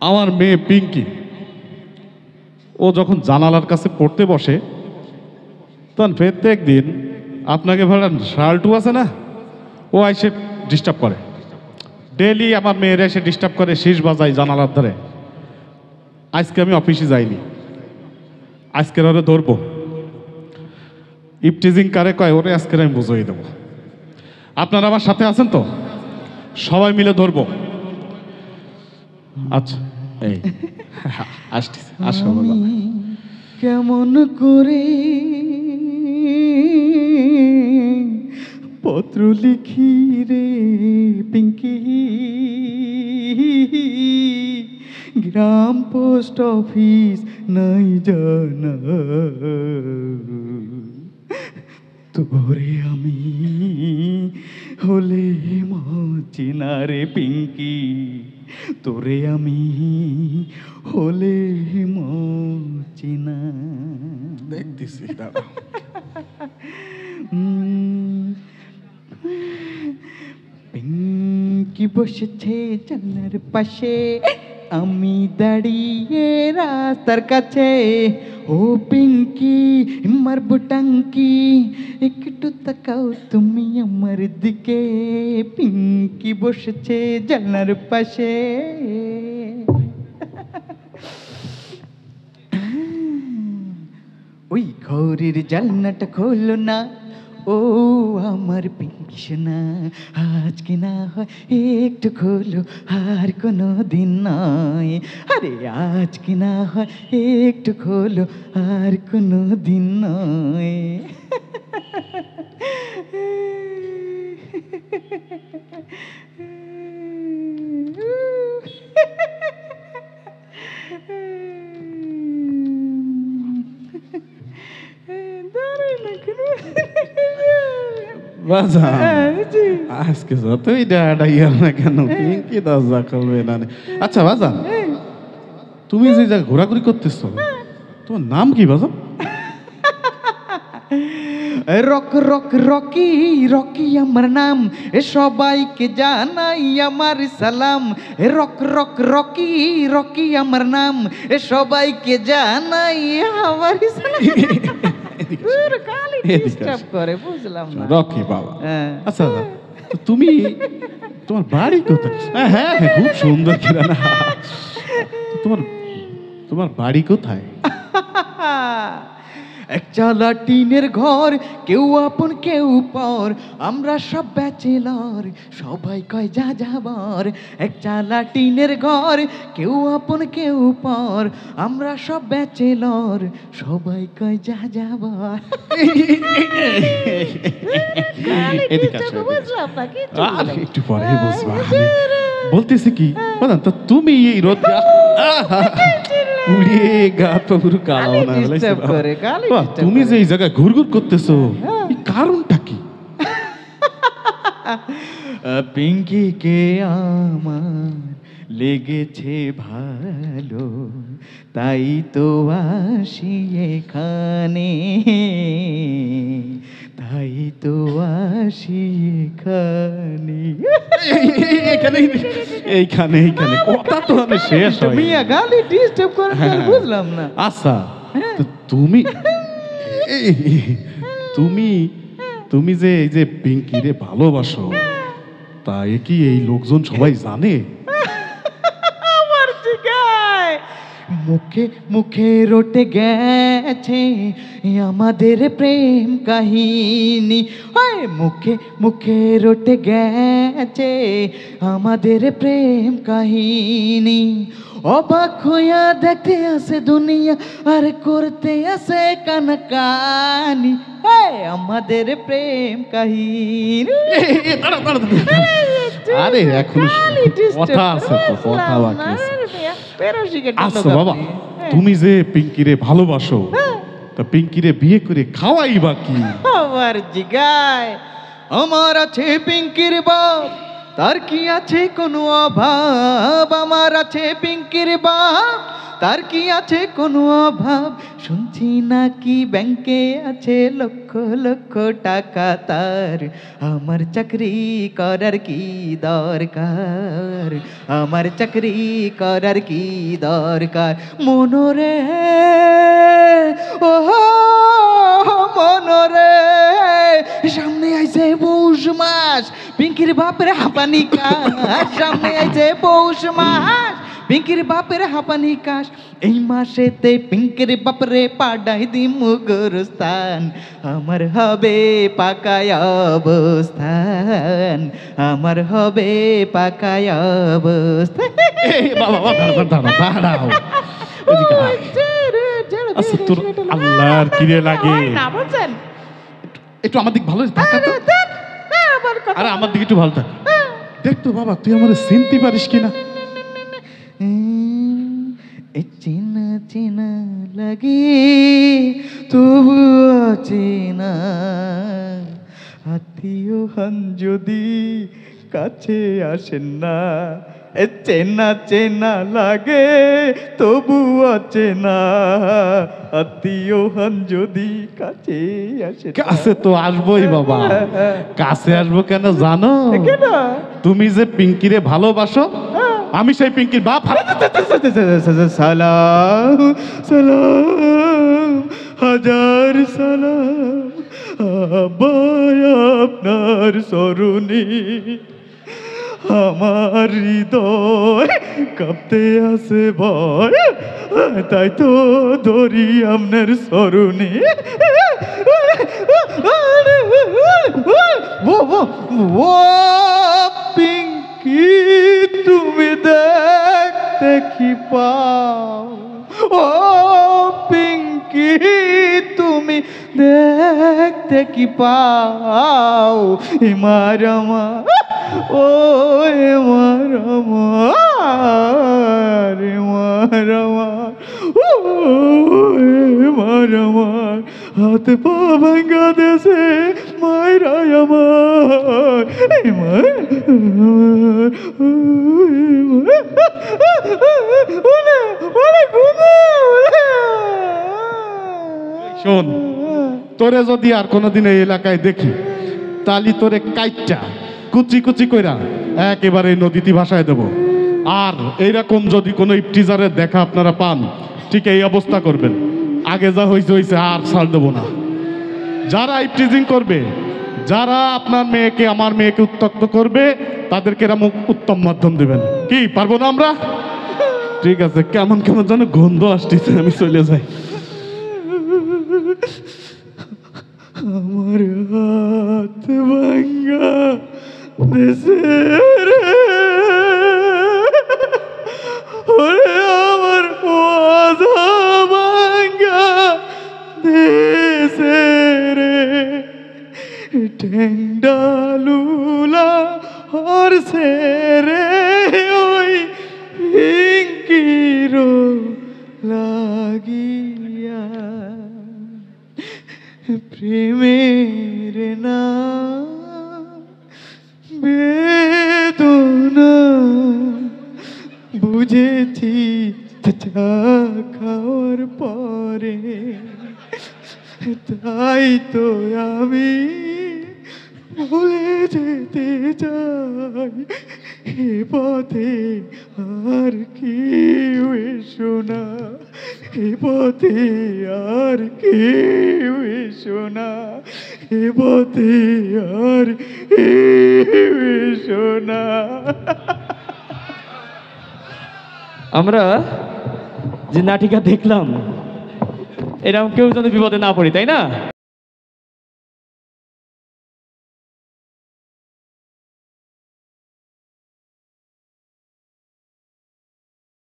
আমার মেয়ে পিঙ্কি ও যখন জানালার কাছে পড়তে বসে তখন প্রত্যেক দিন আপনাকে ভাড়া শালটু আছে না, ও এসে ডিস্টার্ব করে। ডেলি আমার মেয়েরা এসে ডিস্টার্ব করে, শীষ বাজায় জানালার ধারে। আজকে আমি অফিসে যাইনি, আজকের ওরে ধরবো। ইপটিজিং কারে কয় ওরে আজকের আমি বুঝিয়ে দেবো। আপনারা আমার সাথে আছেন তো? সবাই মিলে ধরবো। আচ্ছা এই আসতেছে, আসো বাবা। কেমন করে পত্র লিখি রে পিঙ্কি, গ্রাম পোস্ট অফিস নাই জানা, তোরে আমি হলে মচিনা রে পিঙ্কি, তোরে আমি হলে মচিনা। দেখতেছি দাদা। পিঙ্কি বসেছে জানলার পাশে, আমি দাঁড়িয়ে রাস্তার কাছে। ও পিঙ্কি মারবো টাঙ্কি, একটু তাকাও তুমি আমার দিকে। পিঙ্কি বসেছে জানলার পাশে। ওই ঘরের জানলাটা খোলো না, ও আমার পিঙ্কি সোনা, আজকে না হয় একটু খোলো, আর কোনো দিন নয়। আরে আজকে না হয় একটু খোলো, আর কোনো দিন নয়। আজকে যতই ডাটা ইয়ার না কেন পিঙ্কি দরজা খুলবে না। আচ্ছা বাজান, তুমি যে জায়গায় ঘোরাঘুরি করতেছো তোমার নাম কি বাজান? রক রক রকি, রকি আমার নাম, এ সবাইকে জানাই আমার সালাম। রক রক রকি, রকি আমার নাম, এ সবাইকে জানাই আমার সালাম। ডিস্টার্ব করে বুঝলাম না রকি বাবা। আচ্ছা তো তুমি তোমার বাড়ি কোথায়? হ্যাঁ হ্যাঁ খুব সুন্দর কিরানা। তোমার তোমার বাড়ি কোথায়? এক চালা টিনের ঘর, কেউ আপন কেউ পর, আমরা সব ব্যাচেলর, সবাই কয় যা যাবার। এক চালা টিনের ঘর, কেউ আপন কেউ পর, আমরা সব ব্যাচেলর, সবাই কয় যা যাবার। একটু পরে বুঝবা। বলতেছি কি বাদান, তো তুমি এই রোদ উড়িয়ে গা তো পুরো কালো না, তুমি যে এই জায়গায় ঘুরঘুর করতেছো এই কারণটা কি? পিঙ্কিকে আমার লেগেছে ভালো, তাই তো আসি এখানে, তাই তো আসি এখানে। এইখানে এইখানে কথা তো আমি শেষ হয় মিয়া গালি ডিস্টার্ব করে বুঝলাম না। আচ্ছা তো তুমি তুমি তুমি যে এই যে পিঙ্কি রে ভালোবাসো, তা এ কি এই লোকজন সবাই জানে? আমার জিগায় মুখে মুখে রটে গেছে আমাদের প্রেম কাহিনী। ওই মুখে মুখে রটে গেছে আমাদের প্রেম কাহিনী। অবাক হইয়া দেখতে আসে দুনিয়া আর করতে আসে কানকানি। আমাদের প্রেম কাহিনী। আরে এখন কথা আছে তো, কথা বাকি আছে। আচ্ছা বাবা, তুমি যে পিঙ্কিরে ভালোবাসো, তা পিঙ্কিরে বিয়ে করে খাওয়াইবা কি? আমার জিগায় আমার আছে পিঙ্কির বাপ, তার কি আছে কোনো অভাব? আমার আছে পিঙ্কির বাপ, তার কি আছে কোনো অভাব, শুনছি নাকি ব্যাংকে আছে লক্ষ লক্ষ টাকা তার। আমার চাকরি করার কি দরকার, আমার চাকরি করার কি দরকার। মনোরে ও মনোরে, সামনে আইছে পৌষ মাস, পিঙ্কির বাপের হাঁপানি কাশ। সামনে আইছে পৌষ মাস, পিঙ্কির বাপের হাঁপানি কাশ। এই মাসেতে পিঙ্কির বাপরে পাঠাই দিমু গোরস্থান। আমার হবে পাকায় অবস্থান, আমার হবে পাকায় অবস্থান। এই বাবা বাবা, দাঁড়াও এদিকে আয়। আচ্ছা তোর আল্লাহর কিরে লাগে, না বলছেন একটু আমার দিক ভালো থাকা তো। আরে আমার দিকে একটু ভালো থাক। দেখ তো বাবা, তুই আমার চিনতে পারিস কিনা। চেনা চেনা লাগে তবু চেনা, আত্মীয় হন যদি কাছে আসেন না। চেনা চেনা লাগে তবু অচেনা, আত্মীয় হন যদি কাছে আসেন। কাছে তো আসবোই বাবা, কাছে আসবো কেন জানো? কেন? তুমি যে পিঙ্কিরে ভালোবাসো, আমি সেই পিঙ্কির বাপ। সালাম সালাম হাজার সালাম আব্বাই আপনার স্মরণে, আমার হৃদয় কাঁপতে আছে ভয়, তাই তো ধরি আপনার স্মরণে। ও পিঙ্কি তুমি দেখতে কি পাও, ও পিঙ্কি তুমি দেখতে কি পাও। মারমা ও মারমা, মারমা ও মারমা, হাত পা ভাঙ্গা দেশে মায়েরাই আমার। শোন, তোরে যদি আর কোনোদিন এই এলাকায় দেখি, তালি তোরে কাইচ্চা কুচি কুচি কইরা একেবারে নদীতে ভাসায় দেব। আর এইরকম যদি কোনো ইফটিজারের দেখা আপনারা পান, ঠিক এই অবস্থা করবেন। আগে যা হয়েছে হয়েছে, আর ছাড় দেবো না। যারা ইফটিজিং করবে, যারা আপনার মেয়েকে আমার মেয়েকে উত্ত্যক্ত করবে, তাদেরকে এরকম উত্তম মাধ্যম দেবেন। কি পারবো না আমরা? ঠিক আছে, কেমন কেমন যেন গন্ধ আসতেছে, আমি চলে যাই। আমার হাত ভাঙ্গা দেশের, আমার পদা ভাঙ্গা দেশের, ঠেংডালুলা হর সেরে ওই পিঙ্কিরো লাগিয়া। প্রেমের না বেদনা বুঝেছি চা খাওয়ার পরে, তাই তো আমি ভুলে যেতে চাই। এ পথে আর কি শোনা, এ পথে আর কি শোনা, এ পথে আর শোনা। আমরা যে নাটিকা দেখলাম, এরকম কেউ যেন বিপদে না পড়ি, তাই না?